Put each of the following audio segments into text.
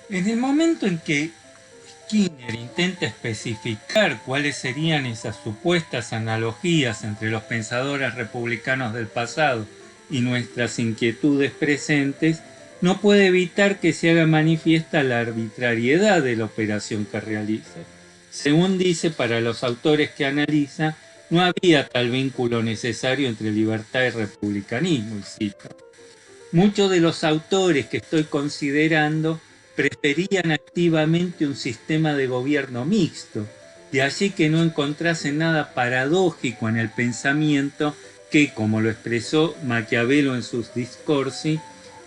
En el momento en que Skinner intenta especificar cuáles serían esas supuestas analogías entre los pensadores republicanos del pasado y nuestras inquietudes presentes, no puede evitar que se haga manifiesta la arbitrariedad de la operación que realiza. Según dice, para los autores que analiza, no había tal vínculo necesario entre libertad y republicanismo, y cito: muchos de los autores que estoy considerando preferían activamente un sistema de gobierno mixto, de allí que no encontrasen nada paradójico en el pensamiento que, como lo expresó Maquiavelo en sus Discorsi,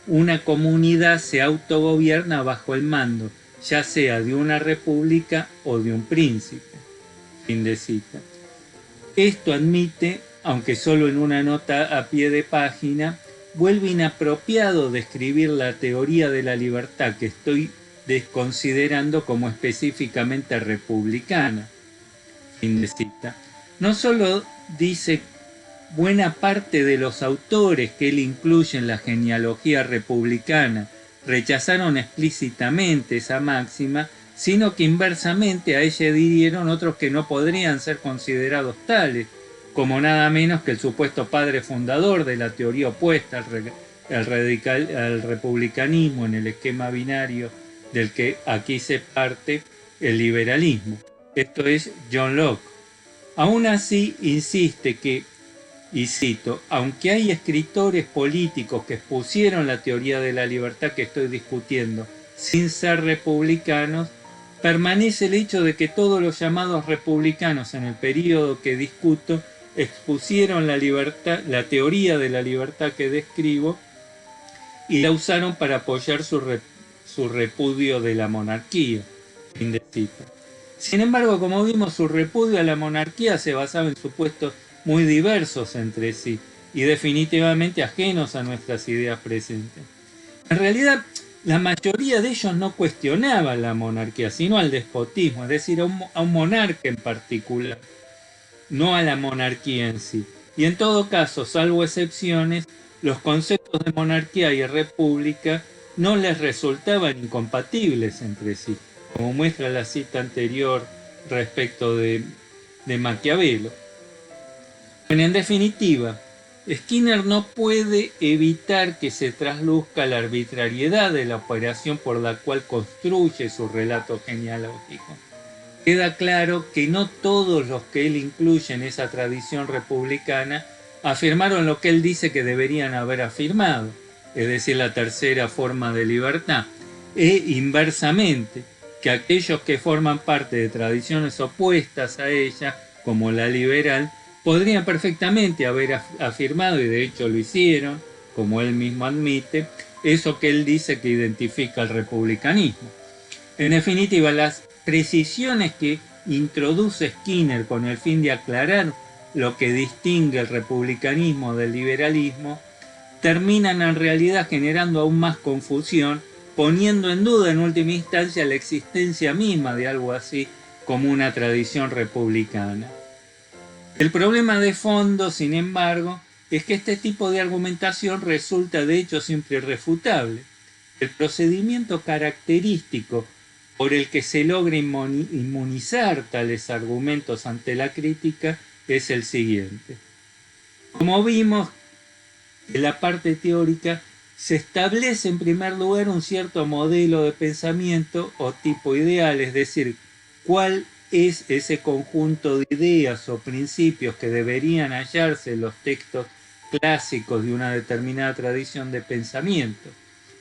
una comunidad se autogobierna bajo el mando, ya sea de una república o de un príncipe. Fin de cita. Esto admite, aunque solo en una nota a pie de página, vuelve inapropiado describir la teoría de la libertad que estoy desconsiderando como específicamente republicana. Fin de cita. No solo dice buena parte de los autores que él incluye en la genealogía republicana rechazaron explícitamente esa máxima, sino que inversamente a ella adhirieron otros que no podrían ser considerados tales, como nada menos que el supuesto padre fundador de la teoría opuesta al republicanismo en el esquema binario del que aquí se parte, el liberalismo. Esto es John Locke. Aún así, insiste que, y cito, aunque hay escritores políticos que expusieron la teoría de la libertad que estoy discutiendo sin ser republicanos, permanece el hecho de que todos los llamados republicanos en el periodo que discuto expusieron la teoría de la libertad que describo y la usaron para apoyar su repudio de la monarquía. Fin de cita. Sin embargo, como vimos, su repudio a la monarquía se basaba en supuestos muy diversos entre sí y definitivamente ajenos a nuestras ideas presentes. En realidad, la mayoría de ellos no cuestionaban la monarquía, sino al despotismo, es decir, a un monarca en particular, no a la monarquía en sí. Y en todo caso, salvo excepciones, los conceptos de monarquía y república no les resultaban incompatibles entre sí, como muestra la cita anterior respecto de Maquiavelo. Bueno, en definitiva, Skinner no puede evitar que se trasluzca la arbitrariedad de la operación por la cual construye su relato genealógico. Queda claro que no todos los que él incluye en esa tradición republicana afirmaron lo que él dice que deberían haber afirmado, es decir, la tercera forma de libertad, e inversamente, que aquellos que forman parte de tradiciones opuestas a ella, como la liberal, podrían perfectamente haber afirmado, y de hecho lo hicieron, como él mismo admite, eso que él dice que identifica al republicanismo. En definitiva, las precisiones que introduce Skinner con el fin de aclarar lo que distingue el republicanismo del liberalismo, terminan en realidad generando aún más confusión, poniendo en duda en última instancia la existencia misma de algo así como una tradición republicana. El problema de fondo, sin embargo, es que este tipo de argumentación resulta de hecho siempre irrefutable. El procedimiento característico por el que se logra inmunizar tales argumentos ante la crítica es el siguiente. Como vimos, en la parte teórica se establece en primer lugar un cierto modelo de pensamiento o tipo ideal, es decir, cuál es ese conjunto de ideas o principios que deberían hallarse en los textos clásicos de una determinada tradición de pensamiento.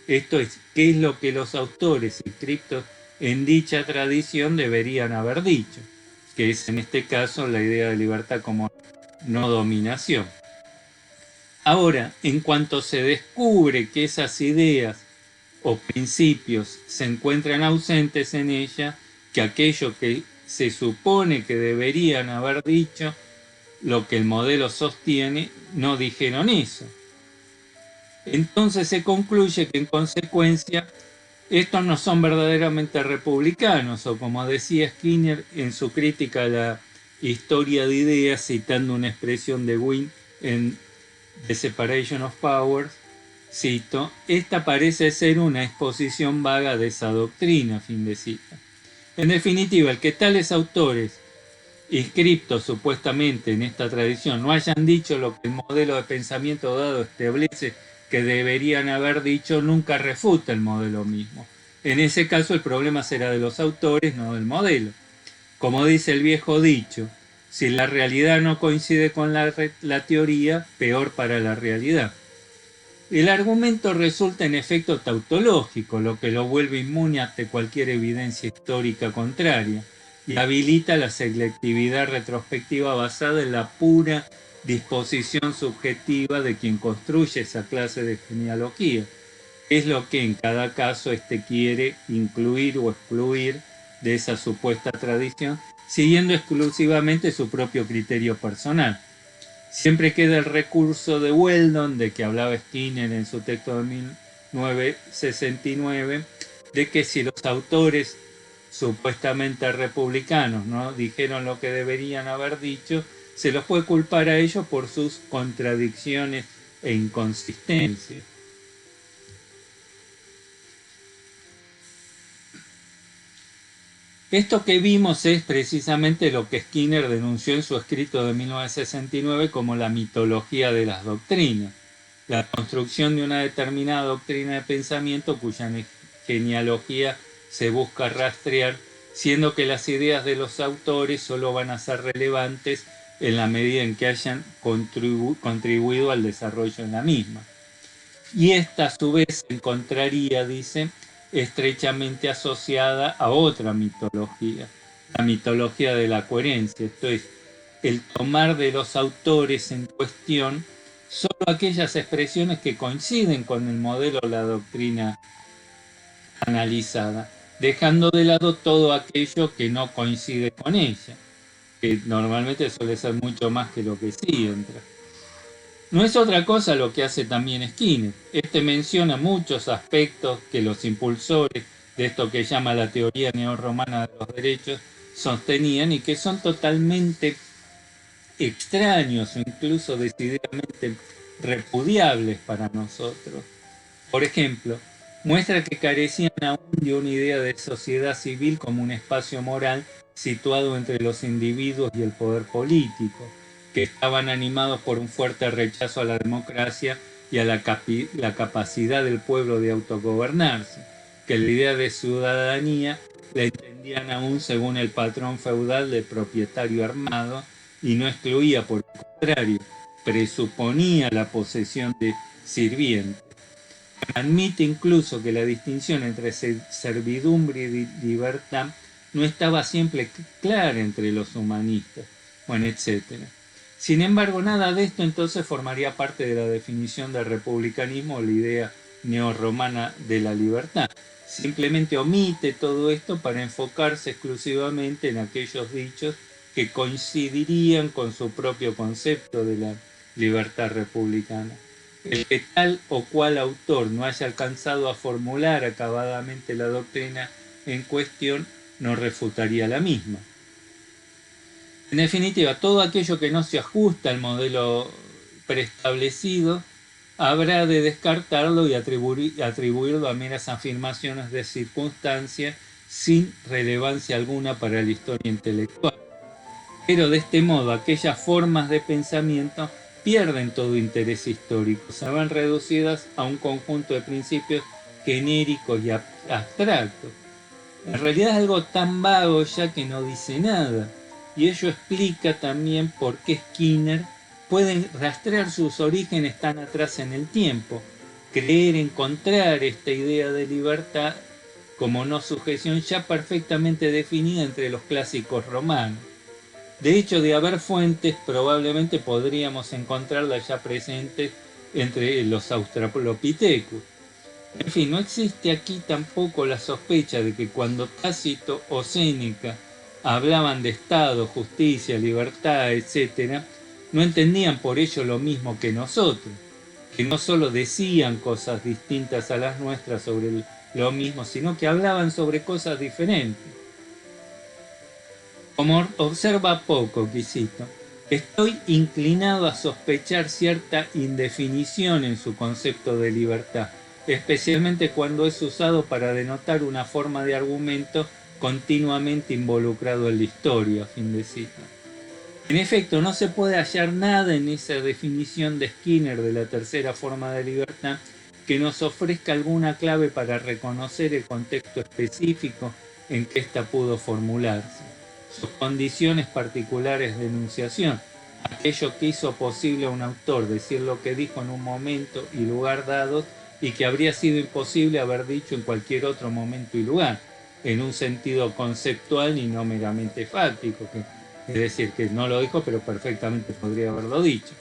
Esto es, qué es lo que los autores inscritos en dicha tradición deberían haber dicho, que es en este caso la idea de libertad como no dominación. Ahora, en cuanto se descubre que esas ideas o principios se encuentran ausentes en ella, que aquello que se supone que deberían haber dicho, lo que el modelo sostiene, no dijeron eso. Entonces se concluye que en consecuencia estos no son verdaderamente republicanos, o como decía Skinner en su crítica a la historia de ideas, citando una expresión de Wynne en The Separation of Powers, cito, esta parece ser una exposición vaga de esa doctrina, fin de cita. En definitiva, el que tales autores inscriptos supuestamente en esta tradición no hayan dicho lo que el modelo de pensamiento dado establece que deberían haber dicho, nunca refuta el modelo mismo. En ese caso el problema será de los autores, no del modelo. Como dice el viejo dicho, si la realidad no coincide con la teoría, peor para la realidad. El argumento resulta en efecto tautológico, lo que lo vuelve inmune ante cualquier evidencia histórica contraria y habilita la selectividad retrospectiva basada en la pura disposición subjetiva de quien construye esa clase de genealogía. Es lo que en cada caso quiere incluir o excluir de esa supuesta tradición, siguiendo exclusivamente su propio criterio personal. Siempre queda el recurso de Weldon, de que hablaba Skinner en su texto de 1969, de que si los autores supuestamente republicanos no dijeron lo que deberían haber dicho, se los puede culpar a ellos por sus contradicciones e inconsistencias. Esto que vimos es precisamente lo que Skinner denunció en su escrito de 1969 como la mitología de las doctrinas, la construcción de una determinada doctrina de pensamiento cuya genealogía se busca rastrear, siendo que las ideas de los autores solo van a ser relevantes en la medida en que hayan contribuido al desarrollo de la misma. Y esta a su vez se encontraría, dice, estrechamente asociada a otra mitología, la mitología de la coherencia, esto es, el tomar de los autores en cuestión solo aquellas expresiones que coinciden con el modelo o la doctrina analizada, dejando de lado todo aquello que no coincide con ella, que normalmente suele ser mucho más que lo que sí entra. No es otra cosa lo que hace también Skinner. Este menciona muchos aspectos que los impulsores de esto que llama la teoría neorromana de los derechos sostenían y que son totalmente extraños o incluso decididamente repudiables para nosotros. Por ejemplo, muestra que carecían aún de una idea de sociedad civil como un espacio moral situado entre los individuos y el poder político, que estaban animados por un fuerte rechazo a la democracia y a la capacidad del pueblo de autogobernarse, que la idea de ciudadanía la entendían aún según el patrón feudal del propietario armado y no excluía, por el contrario, presuponía la posesión de sirvientes. Admite incluso que la distinción entre servidumbre y libertad no estaba siempre clara entre los humanistas, bueno, etc. Sin embargo, nada de esto entonces formaría parte de la definición del republicanismo o la idea neorromana de la libertad. Simplemente omite todo esto para enfocarse exclusivamente en aquellos dichos que coincidirían con su propio concepto de la libertad republicana. El que tal o cual autor no haya alcanzado a formular acabadamente la doctrina en cuestión no refutaría la misma. En definitiva, todo aquello que no se ajusta al modelo preestablecido habrá de descartarlo y atribuirlo a meras afirmaciones de circunstancia sin relevancia alguna para la historia intelectual. Pero de este modo aquellas formas de pensamiento pierden todo interés histórico, se van reducidas a un conjunto de principios genéricos y abstractos. En realidad es algo tan vago ya que no dice nada, y ello explica también por qué Skinner puede rastrear sus orígenes tan atrás en el tiempo, creer encontrar esta idea de libertad como no sujeción ya perfectamente definida entre los clásicos romanos. De hecho, de haber fuentes, probablemente podríamos encontrarla ya presente entre los Australopithecus. En fin, no existe aquí tampoco la sospecha de que cuando Tácito o Séneca hablaban de Estado, justicia, libertad, etc., no entendían por ello lo mismo que nosotros, que no solo decían cosas distintas a las nuestras sobre lo mismo, sino que hablaban sobre cosas diferentes. Como observa poco, Quisito, Estoy inclinado a sospechar cierta indefinición en su concepto de libertad, especialmente cuando es usado para denotar una forma de argumento continuamente involucrado en la historia, a fin de cita. En efecto, no se puede hallar nada en esa definición de Skinner de la tercera forma de libertad que nos ofrezca alguna clave para reconocer el contexto específico en que ésta pudo formularse, sus condiciones particulares de enunciación, aquello que hizo posible a un autor decir lo que dijo en un momento y lugar dados y que habría sido imposible haber dicho en cualquier otro momento y lugar, en un sentido conceptual y no meramente fáctico, es decir, que no lo dijo, pero perfectamente podría haberlo dicho.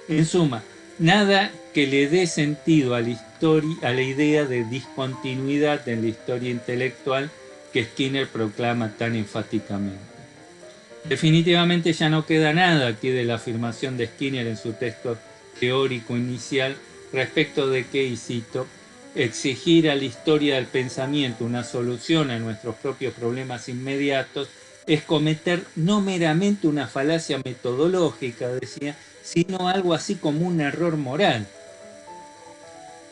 En suma, nada que le dé sentido a la idea de discontinuidad en la historia intelectual que Skinner proclama tan enfáticamente. Definitivamente ya no queda nada aquí de la afirmación de Skinner en su texto teórico inicial respecto de que, y cito, exigir a la historia del pensamiento una solución a nuestros propios problemas inmediatos es cometer no meramente una falacia metodológica, decía, sino algo así como un error moral,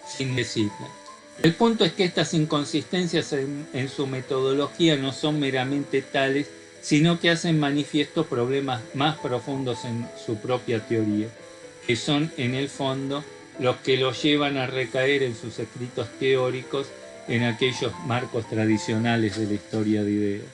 sin decirlo. El punto es que estas inconsistencias en su metodología no son meramente tales, sino que hacen manifiesto problemas más profundos en su propia teoría, que son en el fondo los que lo llevan a recaer en sus escritos teóricos en aquellos marcos tradicionales de la historia de ideas.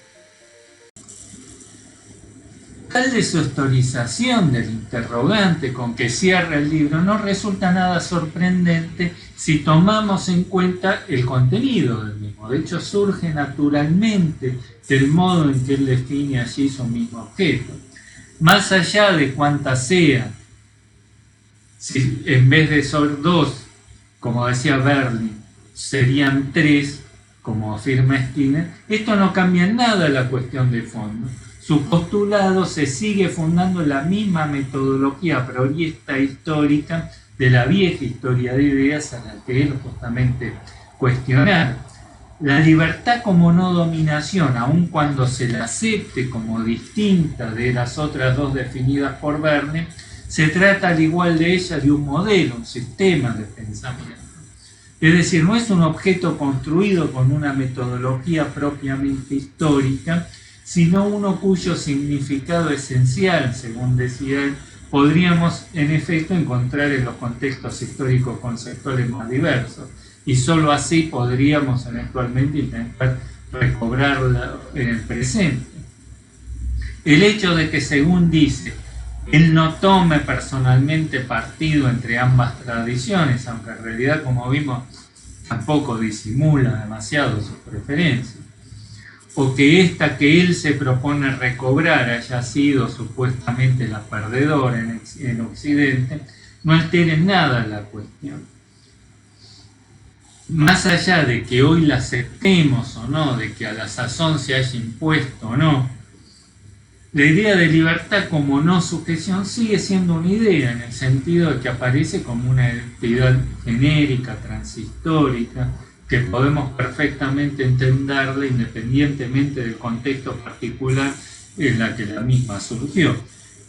Tal desautorización del interrogante con que cierra el libro no resulta nada sorprendente si tomamos en cuenta el contenido del mismo. De hecho, surge naturalmente del modo en que él define allí su mismo objeto. Más allá de cuántas sean, si en vez de ser 2, como decía Berlin, serían 3, como afirma Skinner, esto no cambia en nada la cuestión de fondo. Su postulado se sigue fundando en la misma metodología priorista histórica de la vieja historia de ideas a la que él justamente cuestionaba. La libertad como no dominación, aun cuando se la acepte como distinta de las otras dos definidas por Verne, se trata al igual de ella de un modelo, un sistema de pensamiento. Es decir, no es un objeto construido con una metodología propiamente histórica, sino uno cuyo significado esencial, según decía él, podríamos en efecto encontrar en los contextos históricos conceptuales más diversos, y sólo así podríamos eventualmente intentar recobrarla en el presente. El hecho de que, según dice, él no tome personalmente partido entre ambas tradiciones, aunque en realidad, como vimos, tampoco disimula demasiado sus preferencias, o que esta que él se propone recobrar haya sido supuestamente la perdedora en Occidente, no altere nada la cuestión. Más allá de que hoy la aceptemos o no, de que a la sazón se haya impuesto o no, la idea de libertad como no sujeción sigue siendo una idea, en el sentido de que aparece como una entidad genérica, transhistórica, que podemos perfectamente entenderla independientemente del contexto particular en la que la misma surgió.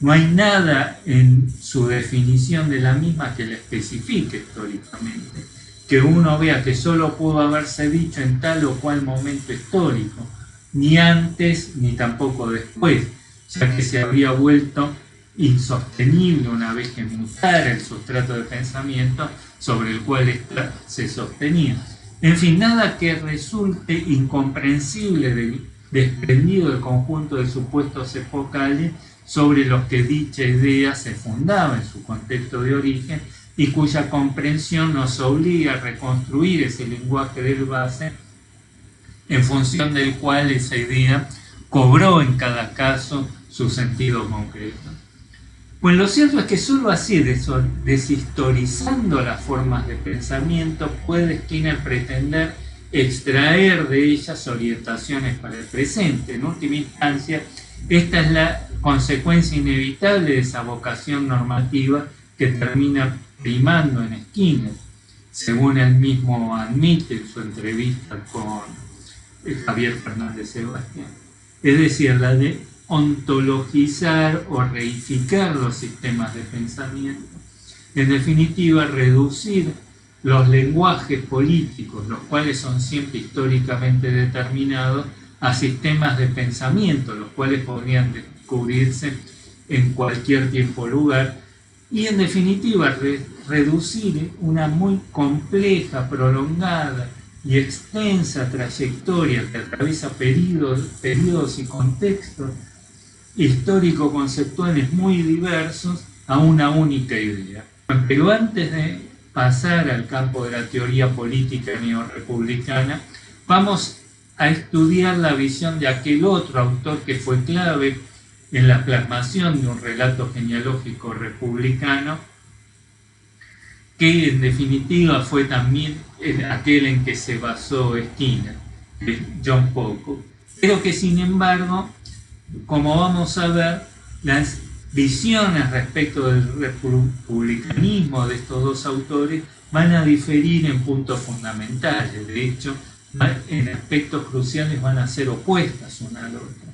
No hay nada en su definición de la misma que la especifique históricamente, que uno vea que solo pudo haberse dicho en tal o cual momento histórico, ni antes ni tampoco después, ya que se habría vuelto insostenible una vez que mutara el sustrato de pensamiento sobre el cual ésta se sostenía. En fin, nada que resulte incomprensible desprendido del conjunto de supuestos epocales sobre los que dicha idea se fundaba en su contexto de origen y cuya comprensión nos obliga a reconstruir ese lenguaje del base en función del cual esa idea cobró en cada caso su sentido concreto. Pues lo cierto es que solo así, deshistorizando las formas de pensamiento, puede Skinner pretender extraer de ellas orientaciones para el presente. En última instancia, esta es la consecuencia inevitable de esa vocación normativa que termina primando en Skinner, según él mismo admite en su entrevista con Javier Fernández Sebastián. Es decir, la de ontologizar o reificar los sistemas de pensamiento. En definitiva, reducir los lenguajes políticos, los cuales son siempre históricamente determinados, a sistemas de pensamiento, los cuales podrían descubrirse en cualquier tiempo o lugar, y en definitiva reducir una muy compleja, prolongada y extensa trayectoria que atraviesa periodos y contextos histórico-conceptuales muy diversos a una única idea. Pero antes de pasar al campo de la teoría política neorrepublicana, vamos a estudiar la visión de aquel otro autor que fue clave en la plasmación de un relato genealógico republicano, que en definitiva fue también aquel en que se basó Skinner, John Pocock, pero que sin embargo, como vamos a ver, las visiones respecto del republicanismo de estos dos autores van a diferir en puntos fundamentales. De hecho, en aspectos cruciales van a ser opuestas una a la otra.